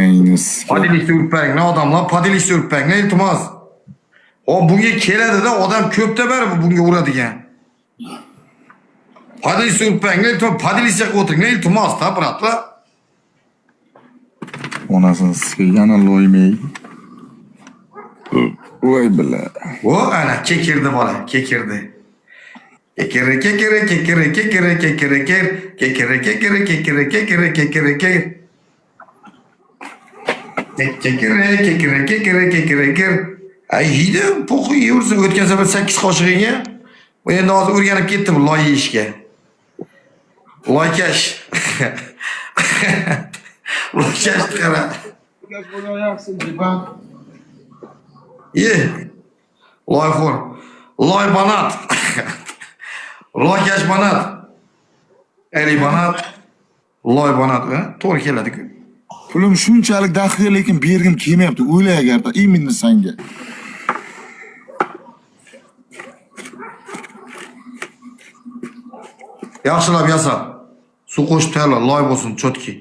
Onayınız. Padilik sürpeng ne adamlar padilik sürpeng ne iltimos. O bunga keladi da odam ko'pda bari bunga uradigan. Padilik sürpeng ne iltimos padilikcha o'tiring ne iltimos da bratlar. Onasını sıkı yana loymay. Voy bile. O ana kekirdi bola kekirdi. Kekere kekere kekere kekere kekere kekere kekere kekere kekere kekere kekere kekere kekere kekere kekere kekere. Ay yedi po'qi yeyursin o'tgan safar 8 qoshiqingga. Bu endi hozir o'rganib ketdim loy yeyishga. Loykash. Loykash qara. Biraz bunu ayaksın ciban. Ye. Loyxo'r. Loy banat. Loykash banat. Eri banat. Loy banat, ha? To'g'ri keladi-ku. Pulim shunchalik daqiq lekin bergim kelmayapti. O'ylay agarda iminni senga. Yaxshilab yasa. Suv qo'shib tayyorla, loy bo'lsin, chotki.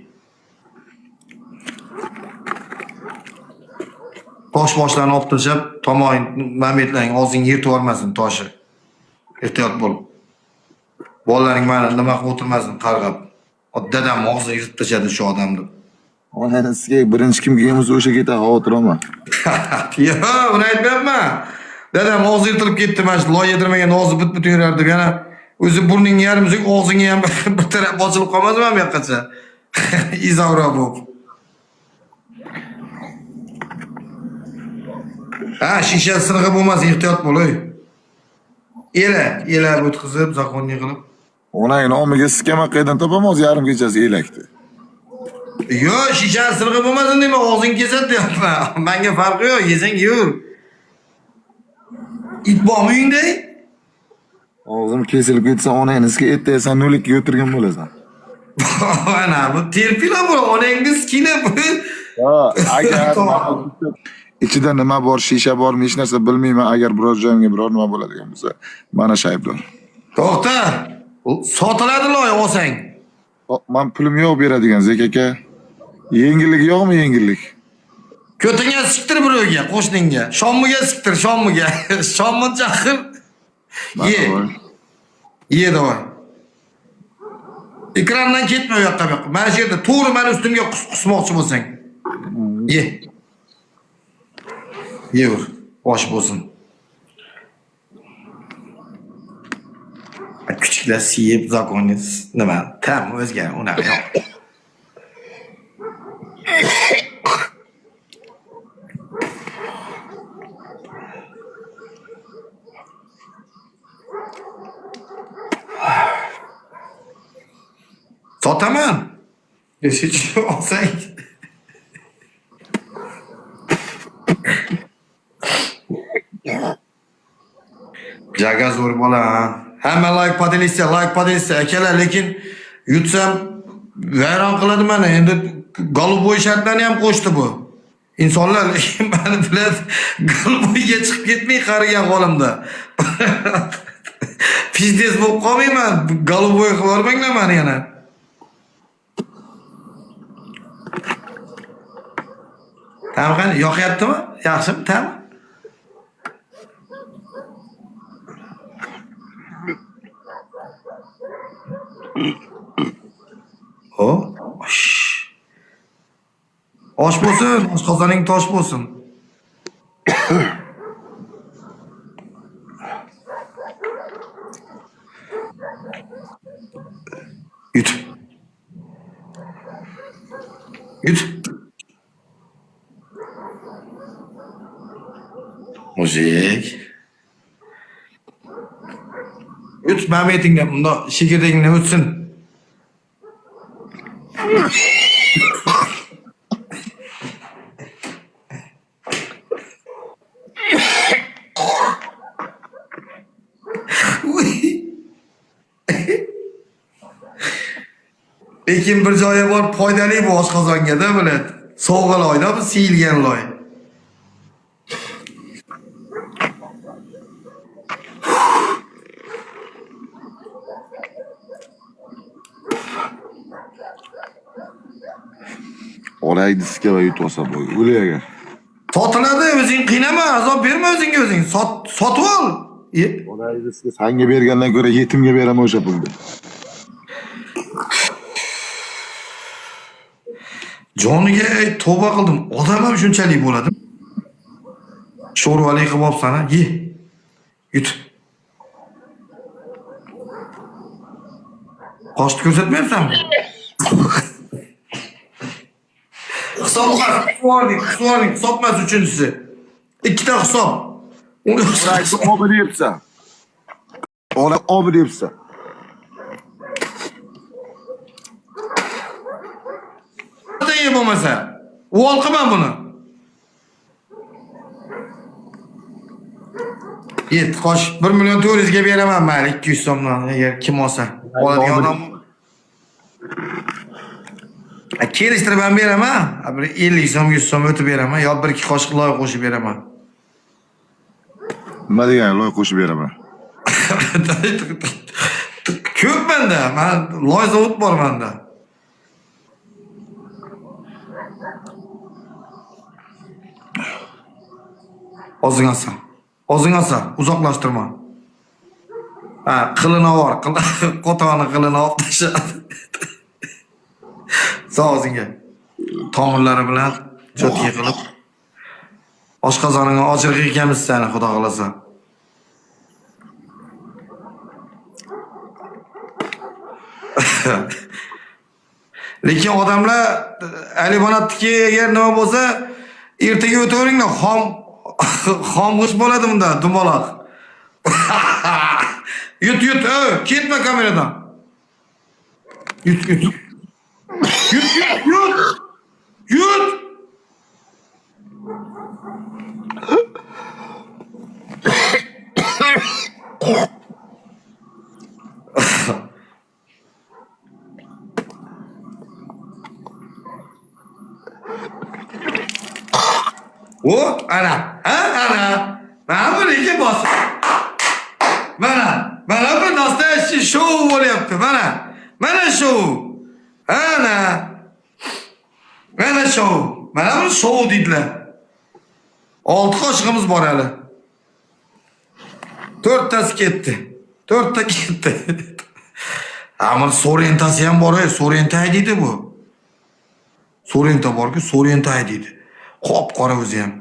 Tosh boshlarni olib tashlab, tomog'ing, mametlaring og'zingga yirtib olmasin toshi. Ehtiyot bo'l. Bolalaring mana nima qilib o'tirmasin qarg'ab. Dadam og'zini yirtib tashladi shu odamni. Onasiga birinchi kimga emiz o'sha keta xavotirman. Yo, buni aytmayapman. Dadam og'zi yirtilib ketdi, mana shu loy yedirmagan og'zi bit-bit yurardi. Yana o'zi burning yarimizga og'zingga ham bir taraf ochilib qolmasinmi bu yoqqacha? Izavro bu. Ha, shisha sirg'i bo'lmasin, ehtiyot bo'l. Ela o'tkazib, zakonni qilib. Onayni omiga skema qaydan topamiz yarim kechasi elakdi. Yo, shisha sirg'i bo'lmasin dema, og'zing kesadi deyapman. Menga farqi yo'q, yesang yur. It bormi uyingda? Og'zim kesilib ketsa onangizga ertasan no'likka o'tirgan bo'lasan. Ana bu terpila bu onangiz kina bu. Ha, agar ichida nima bor, shisha bormi, hech narsa bilmayman. Agar biror joyimga biror nima bo'ladigan bo'lsa, mana shu aybdor. To'xta. Sotiladi loy olsang. Men pulim yo'q beradigan Zek aka. Yengillik yo'qmi, yengillik? Ko'tingga siktir birovga, qo'shningga. Shommiga siktir, shommiga. Shommi chaqir. Ye. Ye davay. Ekrandan ketma u yoqqa bu yoqqa. Mana shu yerda to'g'ri meni ustimga qusmoqchi bo'lsang. Ye. Yur, bosh bo'lsin. Küçükler siyip zakoniz nima? Tam o'zga unaqa yo'q. Sotaman. Hech olsang. Jaga zo'r bola. Hamma like padilisa akalar, lekin yutsam vayron qiladi meni. Endi Goluboy shartlarni ham qo'shdi bu. İnsanlar meni biladi, Goluboyga chiqib ketmay qarigan qo'limda. Pizdes bo'lib qolmayman. Goluboy qilib yubormanglar meni yana. Tamam qani, yoqyaptimi? Yaxshimi? Tamam. O, osh bo'lsin, oshqozoning tosh bo'lsin. Yut. Yut. Müzik. Yut Mehmet'inle bunda şekirdeğinle ötsün. Lekin bir joyi bor, foydali bu oshqozonga-da biladi. So'g'il loyda bu siyilgan loy. Ray diska va yutib olsa bo'y. O'layaga. Sotiladi, o'zing qiynama, azob berma o'zingga o'zing. Sotib ol. Ray diska senga bergandan ko'ra yetimga beraman o'sha pulni. Joniga tavba qildim. Odam ham shunchalik bo'ladi. Sho'rvali qilib olsana, ye. Yut. Qoshni ko'rsatmayapsanmi? Hisoblar, hisobmas uchinchisi. Ikkita hisob. Uni Rayni obi deyapsan. Ona obi deyapsan. Ye bo'lmasa. Uvol qilman buni. Yet, qosh 1.400.000 ga beraman mayli 200 so'mdan agar kim olsa. Oladigan odam. Kelishtirib ham beraman. Bir 50 so'm, 100 so'm o'tib beraman. Yo 1-2 qoshiq loy qo'shib beraman. Nima degan loy qo'shib beraman? Ko'p menda. Men loy zavod bor menda. Ozing olsan, uzoqlashtirma. Ha, qilini bor, qotoni qilini olib tasha. Sağ ozingga. Tomirlari bilan jotga qilib. Oshqozoningga ochirg'i ekamiz seni, xudo xolasa. Lekin odamlar Alibanatniki agar nima bo'lsa, ertaga o'taveringlar, xom g'ish bo'ladi bunda, dumaloq. Yut, ketma kameradan. Yut. O, ana. Mana bu nega bos? Mana bu nastoящий show bo'lyapti, mana show. Mana show. Mana bu show deydilar. 6 qo'shig'imiz bor hali. 4tasi ketdi. 4ta ketdi. Amir Sorentasi ham bor, Sorentay deydi bu. Sorenta bor-ku, Sorentay deydi. Qop-qora o'zi ham.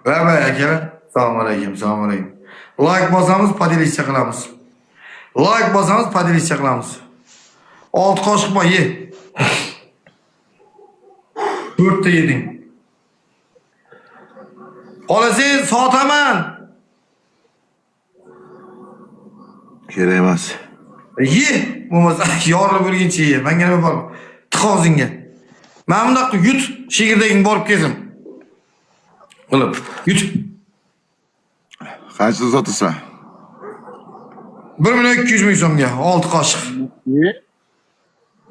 Vay akalar. Assalomu alaykum. Like bosamiz, podelishcha qilamiz. Like bosamiz, podelishcha qilamiz. 6 qoshiq bor, ye. 4ta yeding. Qolasang sotaman. Kerak emas. Ye, bo'lmasa yorilib yurguncha ye. Menga nima bor? Tiqozingga. Men bundoq yut, shigirdaging borib kezim. Qilib, yut. Qancha sotasan? 1.200.000 so'mga 6 qoshiq.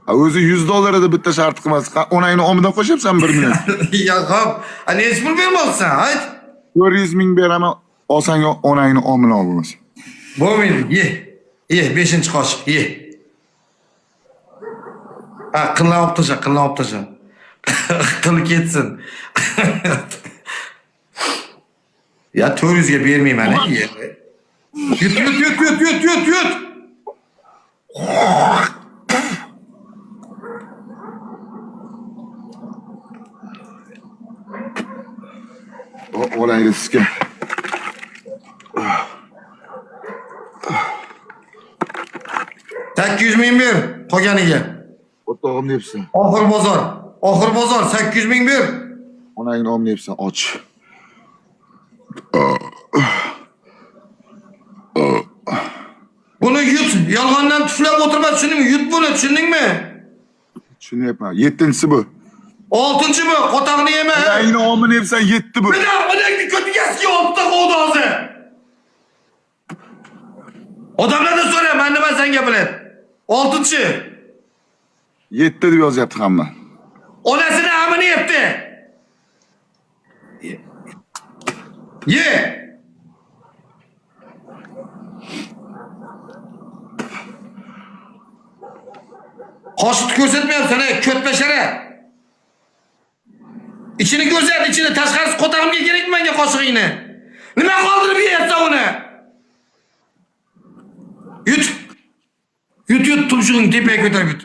O'zi $100 edi bitta shart qilmas. Onangni omidan qo'shyapsan 1 million. Ya xo'p, nech pul bermoqsan? Ayt. 400.000 beraman, olsang onangni omini ol bo'lmasa. Bo'lmaydi, ye. Ye, 5-qoshiq, ye. Ha, qillan olib tasha. Qil ketsin. Ya 400 ga bermayman, ye. Yut. Olaydi sizga. $800.000 ber, qolganiga. O'rtog'im deyapsan. Oxir bozor 800.000 ber. Onangni omini deyapsan, och. Buni yut, yolg'ondan tuflab o'tirma, tushundingmi? Yut buni, tushundingmi? Tushunyapman. 7-si bu. 6-chi bu, qotog'ini yema. Onangni omini deyapsan, 7 bu. Onangni ko'tigasiga 6ta qo'ydi hozir. Odamlardan so'ra, men nima senga bilan? 6-chi. 7 deb yozyapti hamma. Onasini amini yebdi. Ye. Qoshiqni ko'rsatmayapsan, ko't bashara. İçini ko'rsat, ichini, tashqarisi qo'tag'imga kerakmi menga qoshiqingni? Nima qoldirib yeyapsan uni? Yut. Yut, tumshug'ingni tepaga ko'tarib yut.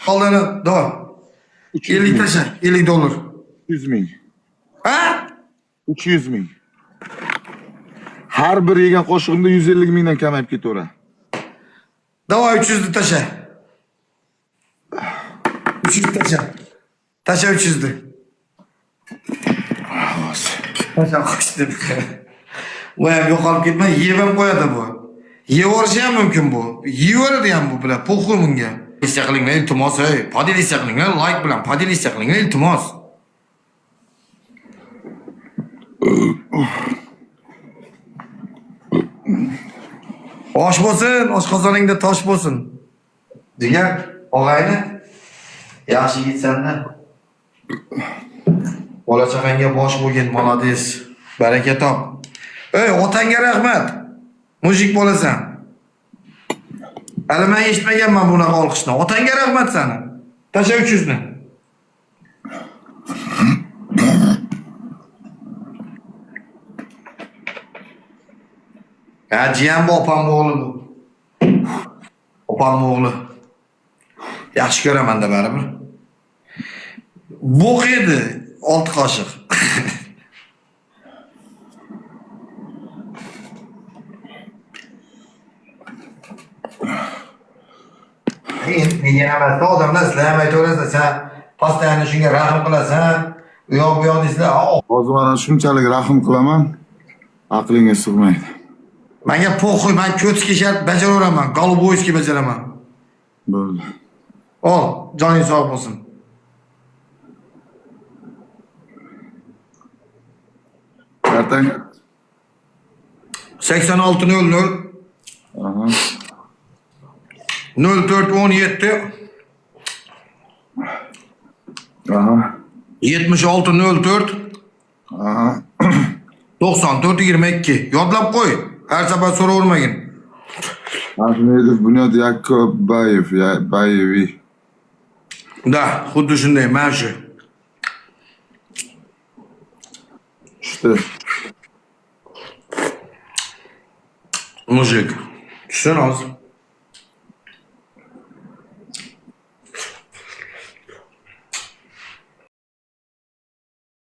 Aldığını da. 50 taşa, 50 dolar. 100 ming. Ha? 300 ming. Har bir yegan qo'shig'imda 150 mingdan kamayib ketaveradi. Davay 300'lü taşa. 300 taşa. Taşa 300'lü. Taşa koştum. Bu hem yok alıp gitme, yiyemem koyadı bu. Yiyeverishi ham mümkün bu. Yiyeveradi ham bu bilan, po'xu bunga. Lista qilinglar iltimos, podelista qilinglar, like bilan podelista qilinglar iltimos. Osh bo'lsin, oshqozoningda tosh bo'lsin. Degan og'ayni yaxshi yigitsanda. Bola chaqangga bosh bo'lgin, молодец. Baraka top. Ey, otangga rahmat. Mujik bo'lasan. Hali men eshitmaganman bunaqa olqishni. Otangga rahmat sani. Tasha 300 ni. Ha, jiyan bu opamni o'g'li bu. Opamni o'g'li. Yaxshi ko'raman-da baribir. Bo'q edi 6 qoshiq. Nega emas, odamlar sizlar aytaverasizlar, sen postoyanno shunga rahm qilasan, u yoq bu yoq deysizlar. Hozir mana shunchalik rahm qilaman, aqlingga sig'maydi. Menga po'xo'y, men ko'tski shart bajaraveraman, golubovskiy bajaraman. Bo'ldi. Ol, joning sog' bo'lsin. Kartang? 8600 Aha. 0417 Aha. 7604 Aha. 94 22. Yodlab qo'y. Har safar so'ravermagin. Ahmedov Bunyod Yakubayev, Bayevi. Da, xuddi shunday, mana shu. İşte. Mujik. Tushun hozir.